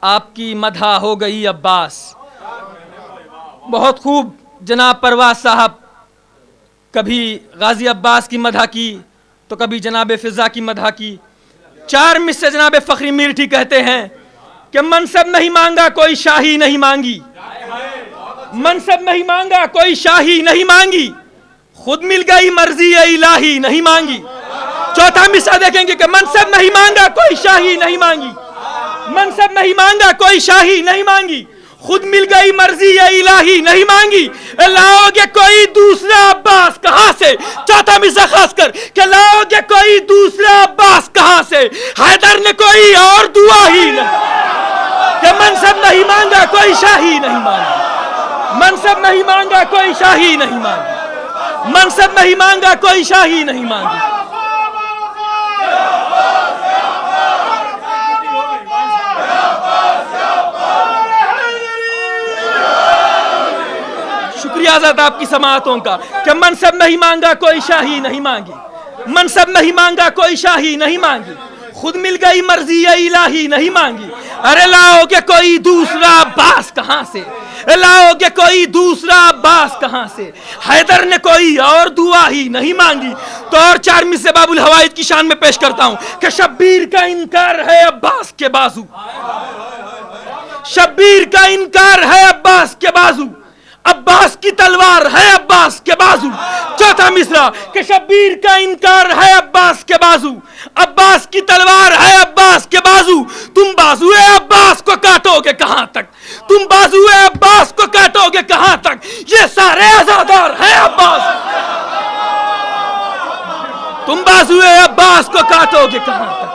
आपकी मदह हो गई अब्बास। बहुत खूब जनाब परवाज साहब कभी गाजी अब्बास की मदह की तो कभी जनाब फिजा की मदह की। 4 मिसरे जनाब फ़खरी मीरठी कहते हैं कि मनसब नहीं मांगा कोई शाही नहीं मांगी, मनसब नहीं मांगा कोई शाही नहीं मांगी, खुद मिल गई मर्जी इलाही नहीं मांगी। चौथा मिसरा देखेंगे कि मनसब नहीं मांगा कोई शाही नहीं मांगी, मनसब नहीं मांगा कोई शाही नहीं मांगी, खुद मिल गई मर्जी इलाही नहीं मांगी। लाओगे कोई दूसरा अब्बास कहां से? चौथा मिसरा खासकर कि लाओगे कोई दूसरा अब्बास कहां से? हैदर ने कोई और दुआ ही नहीं कि मनसब नहीं मांगा कोई शाही नहीं मांगी, मनसब नहीं मांगा कोई शाही नहीं मांगी, मनसब नहीं मांगा कोई शाही नहीं मांगी। शुक्रिया ज़ात आपकी समाअतों का कि मनसब नहीं मांगा कोई शाही नहीं मांगी, मनसब नहीं मांगा कोई शाही नहीं मांगी, खुद मिल गई मर्जी इलाही नहीं मांगी। अरे लाओगे कोई दूसरा अब्बास कहां से? लाओगे कोई दूसरा अब्बास कहां से? हैदर ने कोई और दुआ ही नहीं मांगी। तो और 4 मिसरे बाबुल हवाइद की शान में पेश करता हूं कि शब्बीर का इनकार है अब्बास के बाजू, शब्बीर का इनकार है अब्बास के बाजू, अब्बास की तलवार है अब्बास के बाजू। चौथा मिसरा कि शब्बीर का इनकार है अब्बास के बाजू, अब्बास की तलवार है अब्बास के बाजू। तुम बाजुए अब्बास को काटोगे कहां तक? तुम बाजुए अब्बास को काटोगे कहां तक? ये सारे आजादार हैं अब्बास। तुम बाजुए अब्बास को काटोगे कहां तक?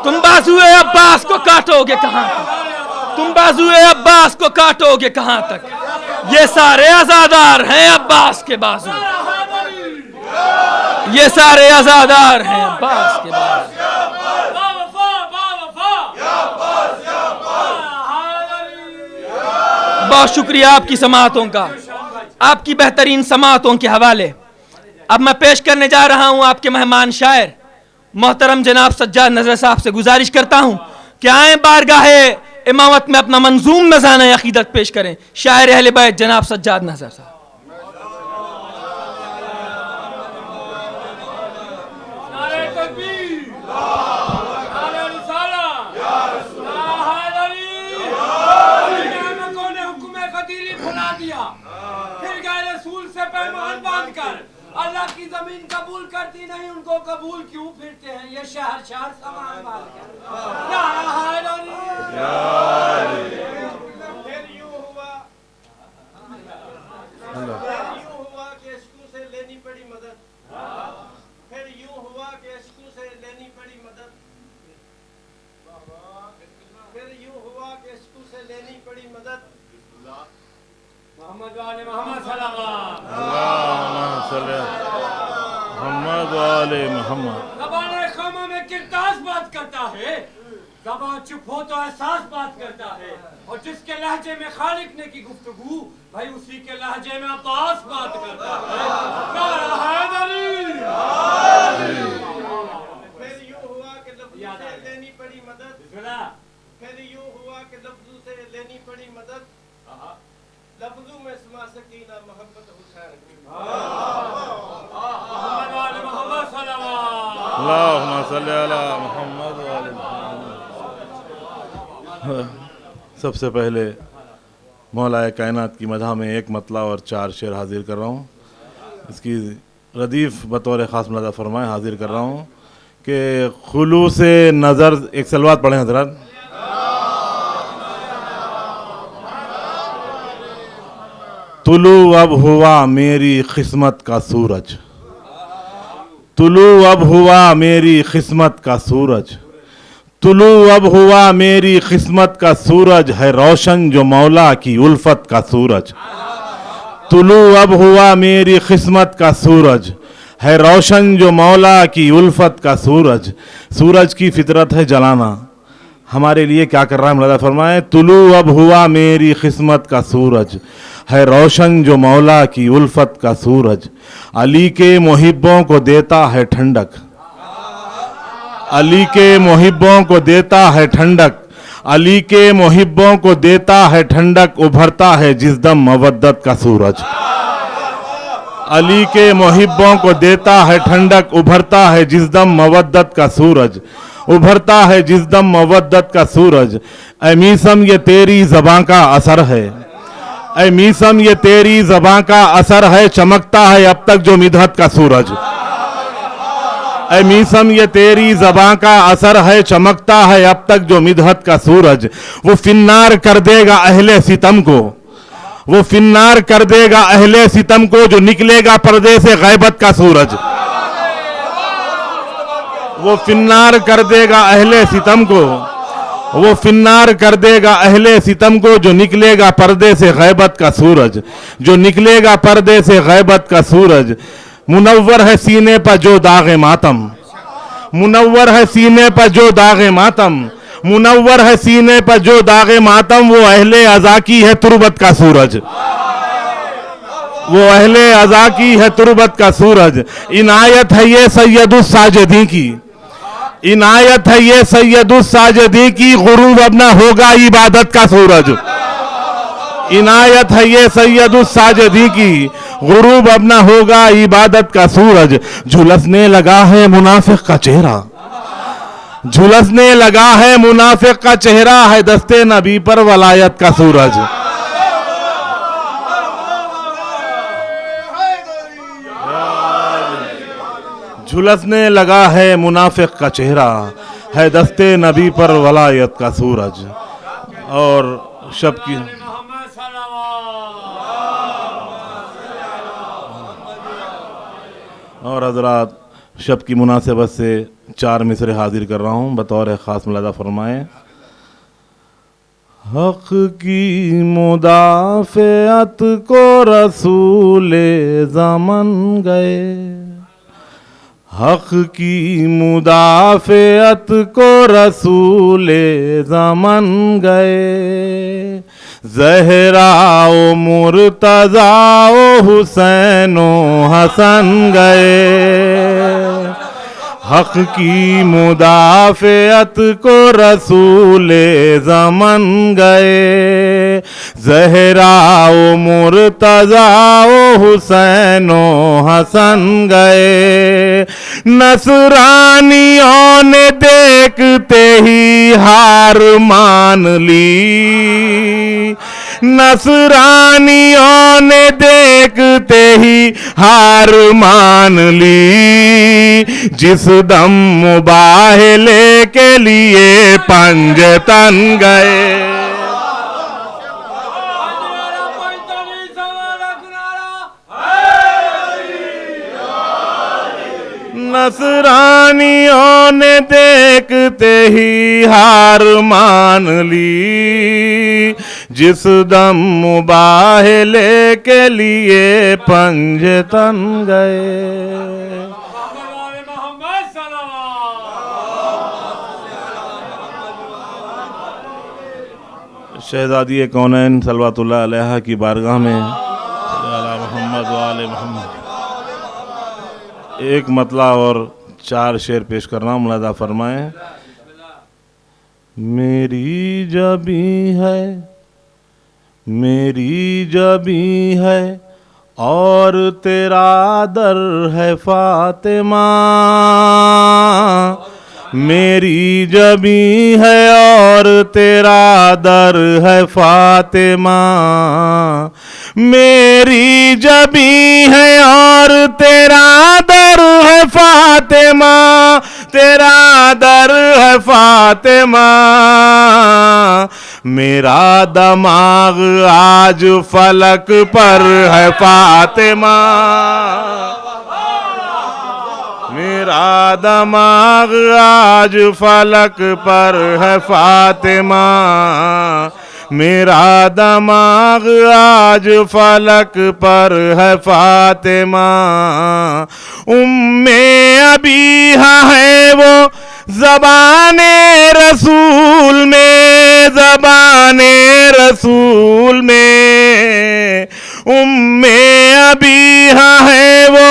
तुम बाजुए अब्बास को काटोगे कहां तक? तुम बाजुए अब्बास को काटोगे कहां तक? ये सारे आजादार हैं अब्बास के बाजू, ये सारे आजादार हैं अब्बास के बाजू। बहुत शुक्रिया आपकी समाअतों का, आपकी बेहतरीन समाअतों के हवाले। अब मैं पेश करने जा रहा हूं आपके मेहमान शायर मोहतरम जनाब सज्जाद नजर साहब से गुजारिश करता हूं कि आए बारगाहे इमामत में अपना मंजूम नज़ाना अकीदत पेश करें। शायर अहले बैत जनाब सज्जाद नजर साहब। अल्लाह की जमीन कबूल करती नहीं, उनको कबूल क्यों फिरते हैं? ये शहर शहर सामान माल फिर यूं हुआ कि इश्कों से लेनी पड़ी मदद, फिर यूं हुआ कि इश्कों से लेनी पड़ी मदद, फिर यूं हुआ कि इश्कों से लेनी पड़ी मदद। मोहम्मद वाले मोहम्मद मोहम्मद वाले मोहम्मद। ज़बान ख़ामा में किरतास बात करता है, ज़बान चुप हो तो एहसास बात करता है, और जिसके लहजे में खालिक ने की गुफ्तगू भाई उसी के लहजे में अब्बास बात करता है। फिर यूं हुआ कि लफ्ज़ों से लेनी पड़ी मदद, फिर यूं हुआ कि लफ्ज़ों से लेनी पड़ी मदद, लफ्ज़ों में समा सकीना मोहब्बत हुसैन की। अल्लाहुम्मा सल्ली अला मुहम्मद व आले मुहम्मद। सबसे पहले मौलाए कायनात की मदह में एक मतला और 4 शेर हाजिर कर रहा हूँ। इसकी रदीफ़ बतौर ख़ास मुलाज़ा फरमाए हाजिर कर रहा हूँ कि खुलूस नज़र। एक सलवात पढ़ें हज़रात। तुलू अब हुआ मेरी किस्मत का सूरज, तुलू अब हुआ मेरी किस्मत का सूरज, तुलू अब हुआ मेरी किस्मत का सूरज, है रोशन जो मौला की उल्फत का सूरज। तुलू अब हुआ मेरी किस्मत का सूरज, है रोशन जो मौला की उल्फत का सूरज। सूरज की फितरत है जलाना, हमारे लिए क्या कर रहा है मुलाज़ा फरमाए। तुलू अब हुआ मेरी किस्मत का सूरज, है रोशन जो मौला की उल्फत का सूरज। अली के मुहिब्बों को देता है ठंडक, अली के मुहिब्बों को देता है ठंडक, अली के मुहिब्बों को देता है ठंडक, उभरता है जिस दम मवद्दत का सूरज। अली के मुहिब्बों को देता है ठंडक, उभरता है जिस दम मवद्दत का सूरज, उभरता है जिस दम मवद्दत का सूरज। ऐ मीसम ये तेरी ज़बां का असर है, ऐ मीसम ये तेरी ज़बां का असर है, चमकता है अब तक जो मिदहत का सूरज। ऐ मीसम ये तेरी ज़बां का असर है, चमकता है अब तक जो मिदहत का सूरज। वो फिन्नार कर देगा अहले सितम को, वो फिन्नार कर देगा अहले सितम को, जो निकलेगा पर्दे से गैबत का सूरज। वो फिन्नार कर देगा अहले सितम को, वो फिन्नार कर देगा अहले सितम को, जो निकलेगा पर्दे से गैबत का सूरज, जो निकलेगा पर्दे से गैबत का सूरज। मुनव्वर है सीने पर जो दागे मातम, मुनव्वर है सीने पर जो दागे मातम, मुनव्वर है सीने पर जो दागे मातम, वो अहले अज़ा की है तुरबत का सूरज, वो अहले अज़ा की है तुरबत का सूरज। इनायत है ये सैयदुस साजिदी की, इनायत है ये सैयदुस साजिदी की, गुरूब अब ना होगा इबादत का सूरज। इनायत है ये सैयदुस साजिदी की, गुरूब अब ना होगा इबादत का सूरज। झुलसने लगा है मुनाफिक का चेहरा, झुलसने लगा है मुनाफिक का चेहरा, है दस्ते नबी पर वलायत का सूरज। झुलसने लगा है मुनाफिक का चेहरा, है दस्ते नबी पर वलायत का सूरज। और शब की और हजरात शब की मुनासिबत से 4 मिसरे हाजिर कर रहा हूँ, बतौर ख़ास मुलादा फरमाएं। हक़ की मुदाफ़ियत को रसूले ज़मन गए, हक़ की मुदाफ़ियत को रसूले ज़मन गए। ज़हराओ मुर्तज़ाओ हुसैनो हसन गए, हक़ की मुदाफ़ियत को रसूले ज़मन गए। ज़हराओ मुर्तज़ाओ हुसैनो हसन गए। नसरानियों ने देखते ही हार मान ली, नसरानियों ने देखते ही हार मान ली। जिस दम मुबाहले के लिए पंजतन गए, नसरानियों ने देखते ही हार मान ली। जिस दम मुबाहले के लिए पंजतन गए। शहजादी कौनैन सल्लल्लाहु अलैहा की बारगाह में मोहम्मद वाले मोहम्मद एक मतला और 4 शेर पेश कर रहा हूँ, मुलादा फरमाएं। मेरी जबी है, मेरी जबी है और तेरा दर है फातिमा, मेरी जबी है और तेरा दर है फातिमा। मेरी जबी है और तेरा दर है फातिमा, तेरा दर है फातिमा। मेरा दमाग आज फलक पर है फातिमा, मेरा दमाग आज फलक पर है फातिमा। मेरा दमाग आज फलक पर है फातिमा। उम्मे अबीहा है वो ज़बाने रसूल में, ज़बाने रसूल में। उम्मे अबीहा है वो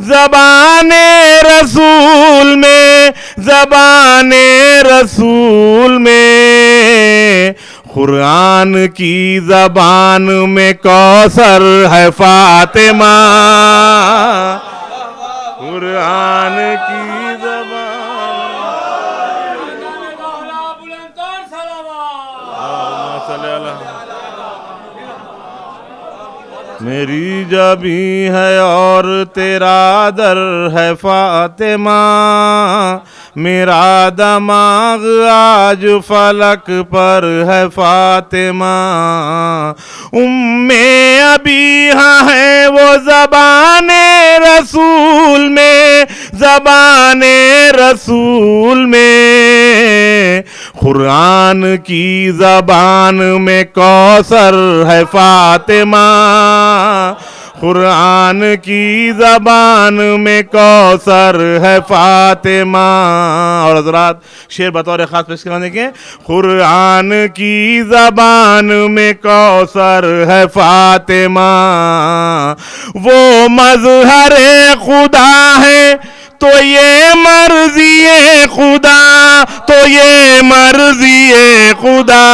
ज़बाने रसूल में, ज़बाने रसूल में, कुरान की ज़बान में कौसर है फातिमा, कुरान की मेरी जबी है और तेरा दर है फातिमा, मेरा दमाग आज फलक पर है फातिमा, उम्मे अभी है वो ज़बाने रसूल में, ज़बाने रसूल में, कुरान की ज़बान में कौसर है फातिमा, कुरान की ज़बान में कौसर है फातिमा। और हज़रात शेर बतौर ख़ास पेश करने के, कुरान की ज़बान में कौसर है फातिमा, वो मज़हरे खुदा है तो ये मर्ज़ी खुदा, तो ये मर्ज़ी खुदा,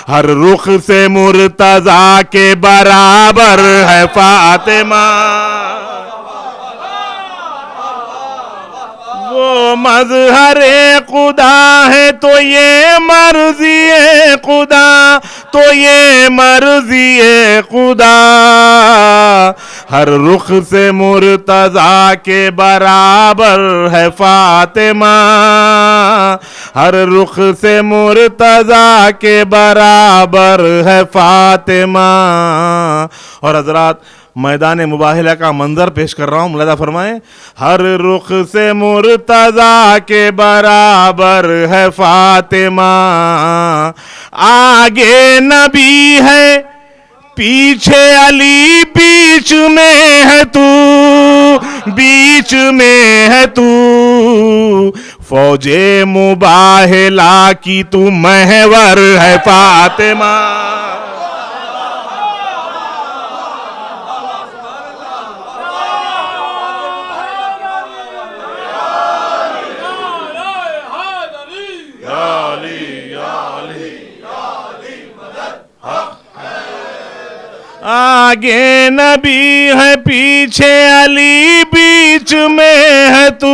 हर रुख से मुर्तज़ा के बराबर है फातिमा, वो मज़हरे खुदा है तो ये मर्ज़ी खुदा, तो ये मर्ज़ी खुदा, हर रुख से मुर्तज़ा के बराबर है फातिमा, हर रुख से मुर्तज़ा के बराबर है फातिमा। और हज़रात मैदान मुबाहिला का मंजर पेश कर रहा हूँ, मुलादा फरमाएं। हर रुख से मुर्तज़ा के बराबर है फातिमा, आगे नबी है पीछे अली, बीच में है तू, बीच में है तू, फौजे मुबाहिला की तू महवर है फातिमा, आगे नबी है पीछे अली, बीच में है तू,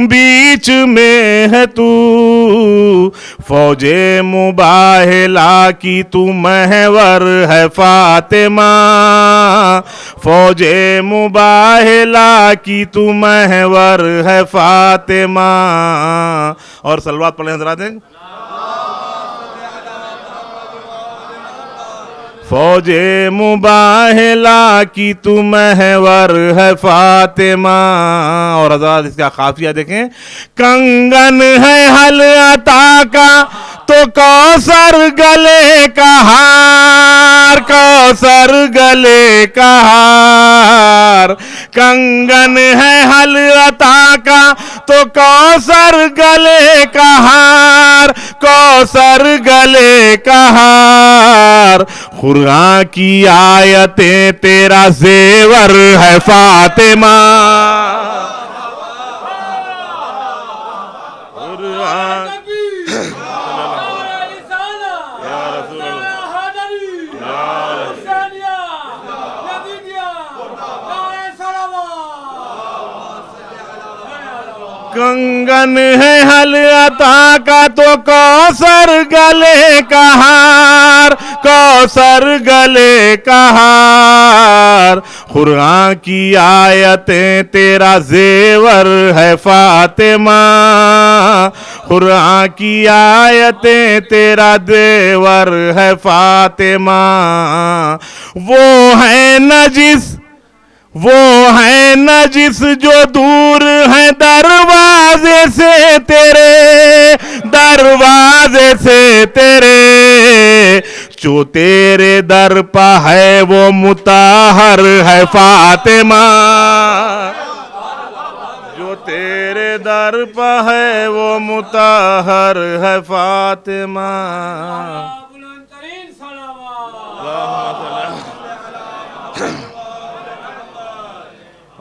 बीच में है तू, फौजे मुबाहिला की तू महवर है फातिमा, फौजे मुबाहिला की तू महवर है फातिमा। और सलवात पढ़ें हज़रात हैं। फौजे मुबाहिला की तू महवर है फातिमा। और हज़रात इसका काफिया देखें, कंगन है हल अता का तो कौसर गले का हार, कौसर गले का हार, कंगन है हल अता का तो कौसर गले का हार, कौसर गले का हार, कुरान की आयतें तेरा ज़ेवर है फातिमा, कंगन है हल अता का तो कौसर गले का हार, कौसर गले का हार, कुरान की आयतें तेरा ज़ेवर है फातिमा, कुरान की आयतें तेरा ज़ेवर है फातिमा। वो है नजिस, वो है नजिस जो दूर है दरवाजे से तेरे, दरवाजे से तेरे, जो तेरे दर पा है वो मुताहर है फातिमा, जो तेरे दर पा है वो मुताहर है फातिमा।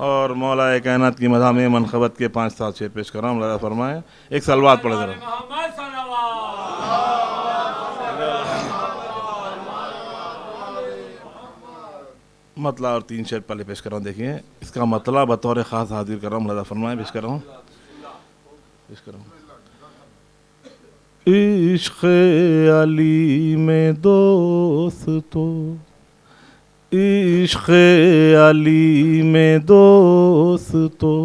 और मौलाए कायनात की मदा में मनखबत के 5 साल शेर पेश कर रहा हूँ। मुलाजा फरमाए, एक सलवात पढ़े जरा। मोहम्मद सल्लल्लाहु मतला और 3 शेर पहले पेश कर रहा हूँ। देखिए इसका मतला बतौर ख़ास हाजिर कर रहा हूँ। मुलाजा फरमाए, पेश कर रहा हूँ। इश्क़ अली में दोस्तों, इश्क़ अली में दोस्तों,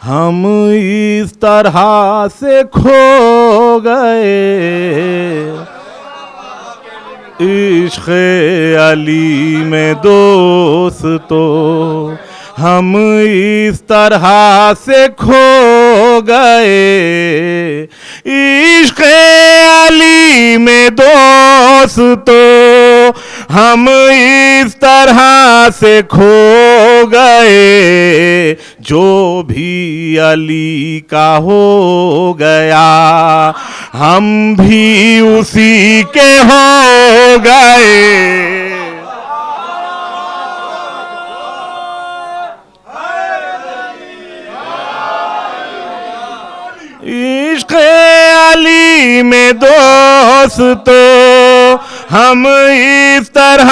हम इस तरह से खो गए। इश्क़ अली में दोस्तों, हम इस तरह से खो गए। इश्क़ अली में दोस्तों, हम इस तरह से खो गए। जो भी अली का हो गया, हम भी उसी के हो गए। इश्क़ अली में दोस्तों, हम इस तरह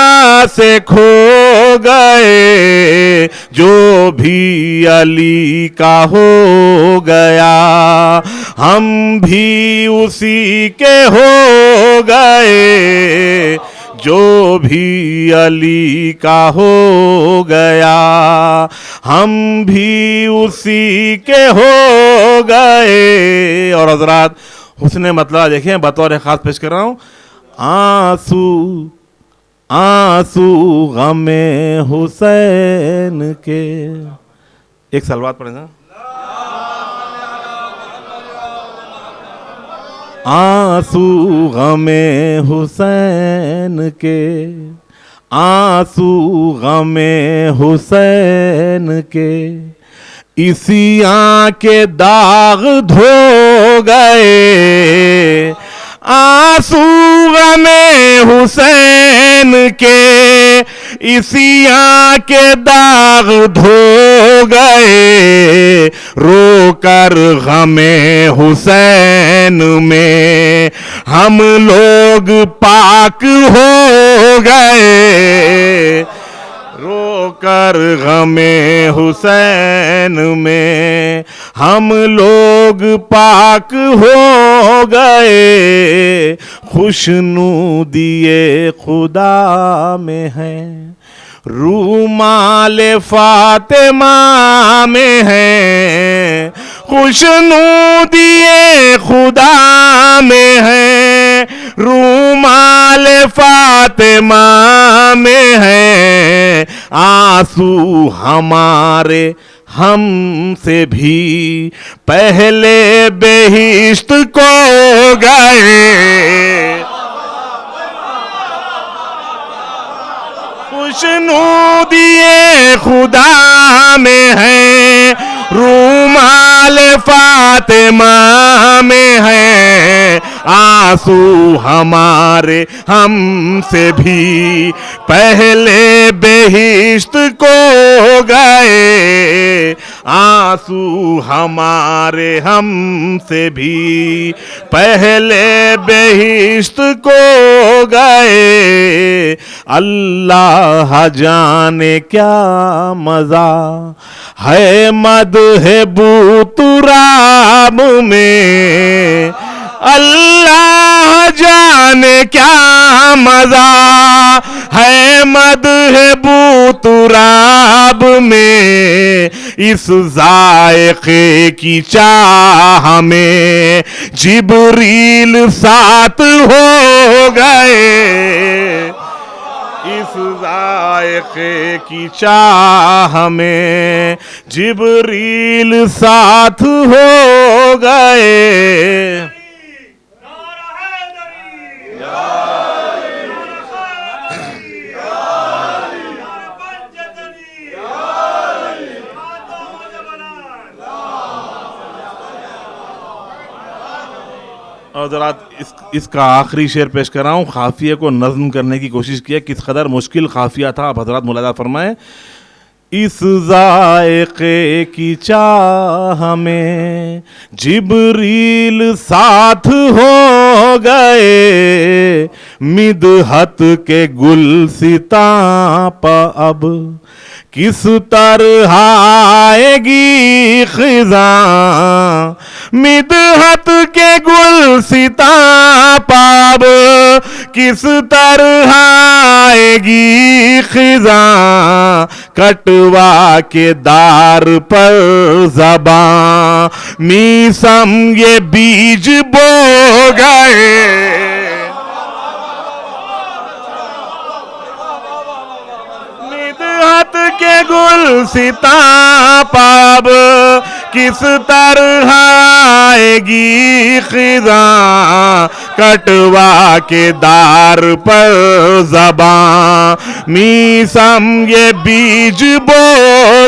से खो गए। जो भी अली का हो गया, हम भी उसी के हो गए। जो भी अली का हो गया, हम भी उसी के हो गए। और हजरात हुस्न मतलब देखें, बतौर खास पेश कर रहा हूँ। आंसू आंसू गमे हुसैन के, एक सलवात पढ़े ना। आंसू गमे हुसैन के, आंसू गमे हुसैन के, इसी आँख के दाग धो गए। आंसू गमे हुसैन के, इसी आँख के दाग धो गए। रोकर गमे हुसैन में हम लोग पाक हो गए। रोकर गमे हुसैन में हम लोग पाक हो गए। खुशनुदिए खुदा में है, रूमाल फातिमा में है। खुशनुदिए खुदा में है, रूमाल फातिमा में है। आंसू हमारे हमसे भी पहले बेहिश्त को गए। खुशनुदिए खुदा में है, रूमाल फातिमा में है। आंसू हमारे हमसे भी पहले बेहिश्त को गए। आंसू हमारे हमसे भी पहले बेहिश्त को गए। अल्लाह जाने क्या मजा है मदहे बूतुराब में। अल्लाह जाने क्या मजा है मदहे बूतुराब में। इस जायके की चाह में जिब्रील साथ हो गए। इस जायके की चाह में जिब्रील साथ हो गए। और जरा इसका आखिरी शेर पेश कर रहा हूँ। काफिये को नज्म करने की कोशिश की है, किस कदर मुश्किल काफिया था आप हजरात मुलाजा फरमाएं। इस जायके की चाह में जिब्रील साथ हो गए, मिदहत के गुलसिता पर अब किस तरह आएगी खिज़ां, मिदहत के गुलसिता पाब किस तरह आएगी खिज़ां, कटवा के दार पर ज़बां मीसम ये बीज बो गए, मिदहत के गुलसिता पाब किस तरह आएगी खिज़ां, कटवा के दार पर ज़बां मीसम ये बीज बो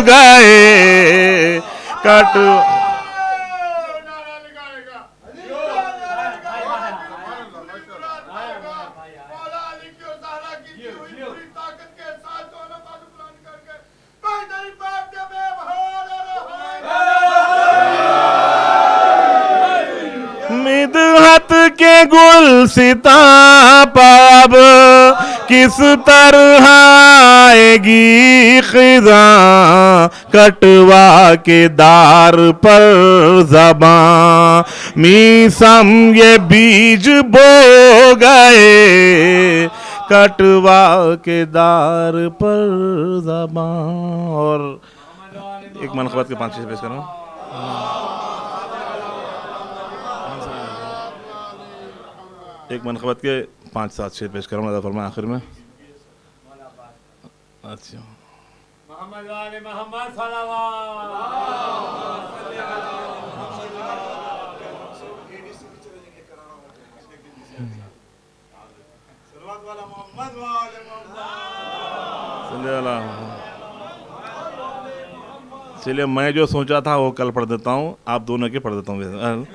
गए, कट मिदहत के गुलसिता पाब किस तरह आएगी खिज़ां, कटवा के दार पर ज़बां मीसम ये बीज बो गए, कटवा के दार पर ज़बां। और एक मनक़बत के 5 शेर पेश करूँ। एक मनक़बत के 5-7 शेर पेश करूँ अदा फरमाए आखिर में। अच्छा, मोहम्मद वाले मोहम्मद सल्लल्लाहु चलिए, मैं जो सोचा था वो कल पढ़ देता हूँ, आप दोनों के पढ़ देता हूँ।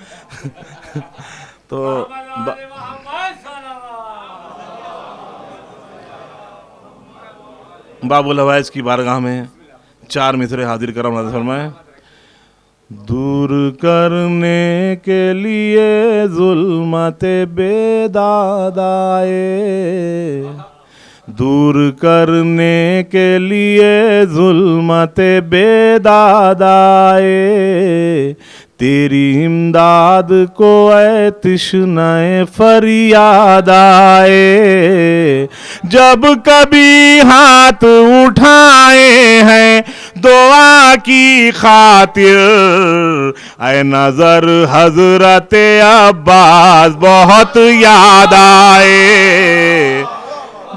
तो बाबुल हवाइज की बारगाह में 4 मिसरे हाजिर करा मुनाज़ फरमाए। दूर करने के लिए जुल्मते बेदादाए, दूर करने के लिए जुल्मते बेदादाए, तेरी इमदाद को ऐ तिश्नाए फरियाद आए, जब कभी हाथ उठाए हैं दुआ की खातिर, ऐ नजर हजरत अब्बास बहुत याद आए,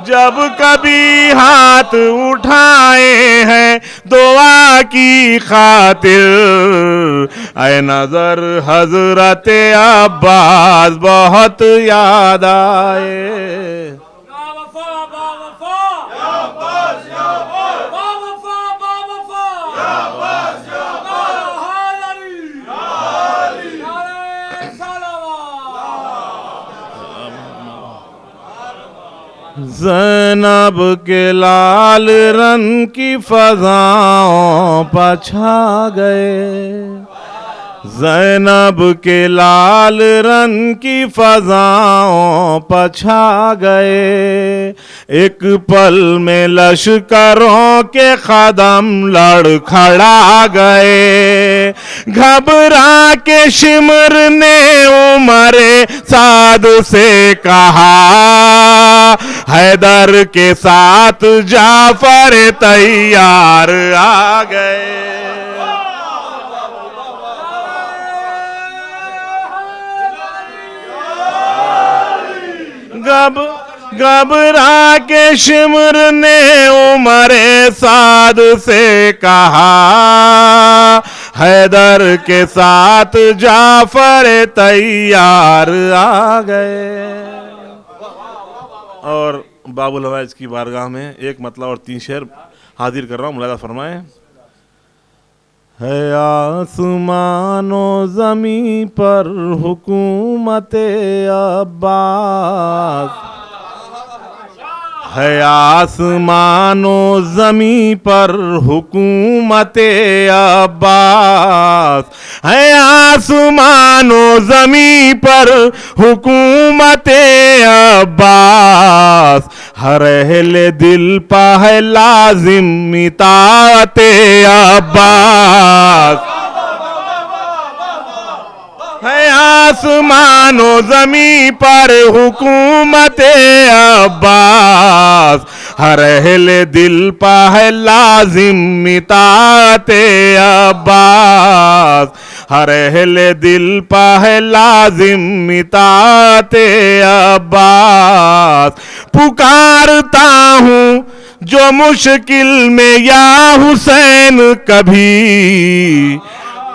जब कभी हाथ उठाए हैं दुआ की खातिर, ऐ नजर हजरत अब्बास बहुत याद आए। ज़ैनब के लाल रंग की फ़ज़ाओं पर छा गए, ज़ैनब के लाल रंग की फ़ज़ाओं पर छा गए, एक पल में लश्करों के कदम लड़खड़ा गए, घबरा के शिमर ने उमरे साद से कहा, हैदर के साथ जाफर तैयार आ गए, घबरा के शिमर ने उमरे साद से कहा, हैदर के साथ जाफर तैयार आ गए। और बाबुल हवाइज की बारगाह में एक मतलब और 3 शेर हाजिर कर रहा हूँ, मुलाज़ा फरमाएं। है आसमानो ज़मी पर हुकूमत अब्बास, है आसमानो ज़मीं पर हुकूमत अब्बास, है आसमानो ज़मीं पर हुकूमत अब्बास, हर अहले दिल पा है लाजिम इताअत अब्बास, है आसमानो ज़मीं पर हुकूमत अब्बास, हर अहले दिल पा है लाजिम इताअत अब्बास, हर अहले दिल पा है लाजिम इताअत अब्बास। पुकारता हूँ जो मुश्किल में या हुसैन कभी,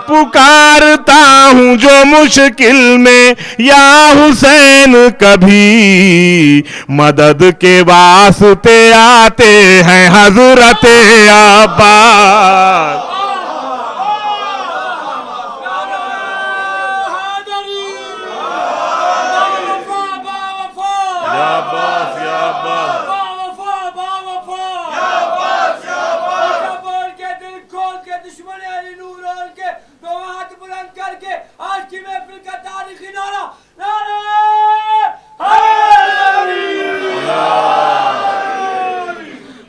पुकारता हूँ जो मुश्किल में या हुसैन कभी, मदद के वास्ते आते हैं हजरत अब्बास।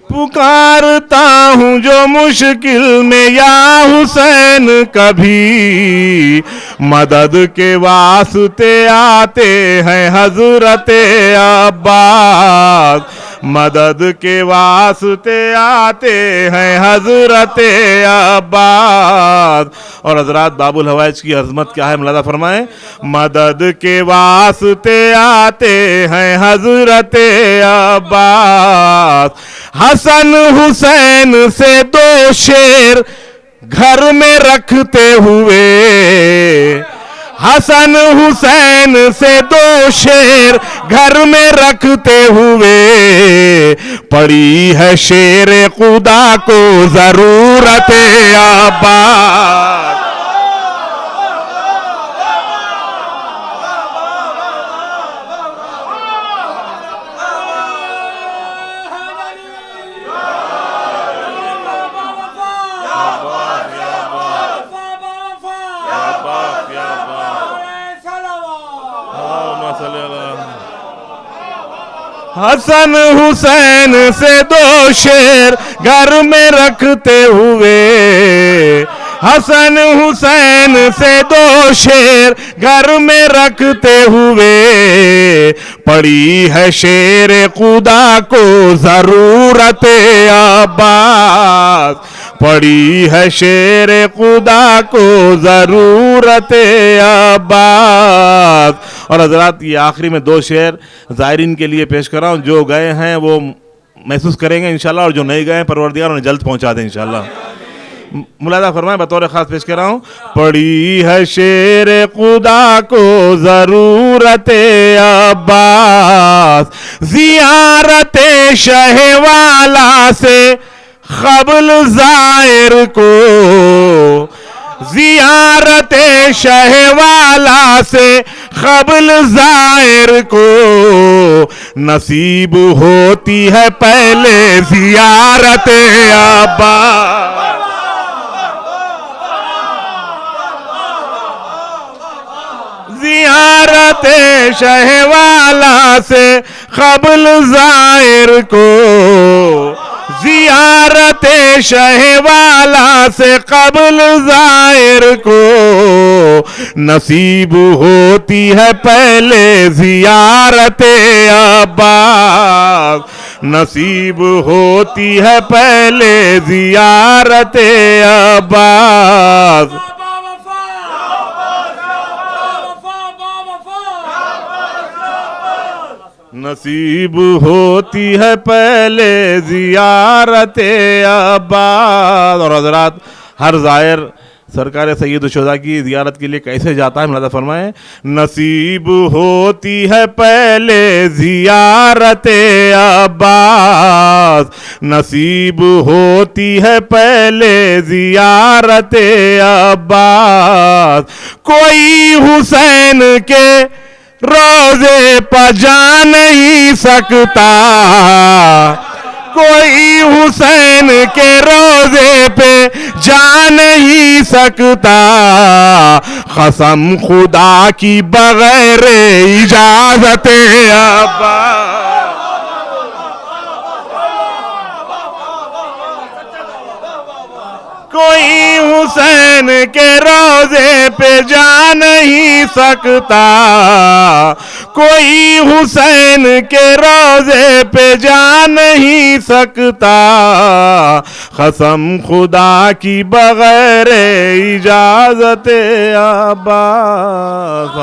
पुकारता हूँ जो मुश्किल में या हुसैन कभी, मदद के वास्ते आते हैं हजरत अब्बास, मदद के वास्ते आते हैं हजरत अब्बास। और हजरात बाबुल हवाइज की अजमत क्या है मुलादा फरमाएं, मदद के वास्ते आते हैं हजरत अब्बास। हसन हुसैन से दो शेर घर में रखते हुए, हसन हुसैन से दो शेर घर में रखते हुए, पड़ी है शेर खुदा को जरूरत अब्बास। हसन हुसैन से दो शेर घर में रखते हुए, हसन हुसैन से दो शेर घर में रखते हुए, पड़ी है शेर खुदा को जरूरत अब्बास, पड़ी है शेर खुदा को जरूरत अब्बास। और हजरात ये आखिरी में दो शेर ज़ायरीन के लिए पेश कर रहा हूँ, जो गए हैं वो महसूस करेंगे इंशाल्लाह, और जो नहीं गए हैं परवरदिगार उन्हें जल्द पहुँचा दें इंशाल्लाह। मुलादा फरमाएं, बतौर खास पेश कर रहा हूँ। पड़ी है शेर खुदा को जरूरत अब्बास, ज़ियारत शहवाला से क़ब्ल ज़ाहिर को, ज़ियारत शहवाला से क़ब्ल ज़ाहिर को, नसीब होती है पहले ज़ियारत अब्बास। ज़ियारत शहवाला से क़ब्ल ज़ाहिर को, ज़ियारत शहवाला से क़ब्ल ज़ाहिर को, नसीब होती है पहले ज़ियारत अब्बास, नसीब होती है पहले ज़ियारत अब्बास। नसीब होती है पहले ज़ियारत अब्बास। और हज़रात हर ज़ायर सरकार सैयद शुहदा की ज़ियारत के लिए कैसे जाता है मुलादा फरमाएं। नसीब होती है पहले ज़ियारत अब्बास, नसीब होती है पहले ज़ियारत अब्बास। कोई हुसैन के रोजे पर जा नहीं सकता, कोई हुसैन के रोजे पे जा नहीं सकता, कसम खुदा की बगैर इजाजत अब्बास। कोई हुसैन के रोजे पे जा नहीं सकता, कोई हुसैन के रोजे पे जा नहीं सकता, कसम खुदा की बगैर इजाजत अब्बास।